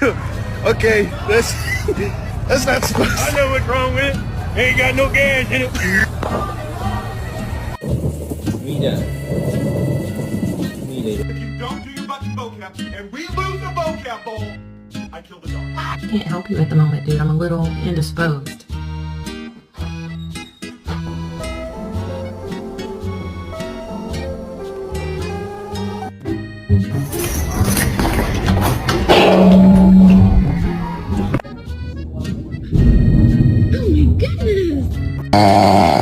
Okay, that's not supposed I know what's wrong with it. Ain't got no gas in it. If you don't do your bucket vocab and we lose the vocab bowl, I kill the dog. I can't help you at the moment, dude. I'm a little indisposed. Oh my goodness!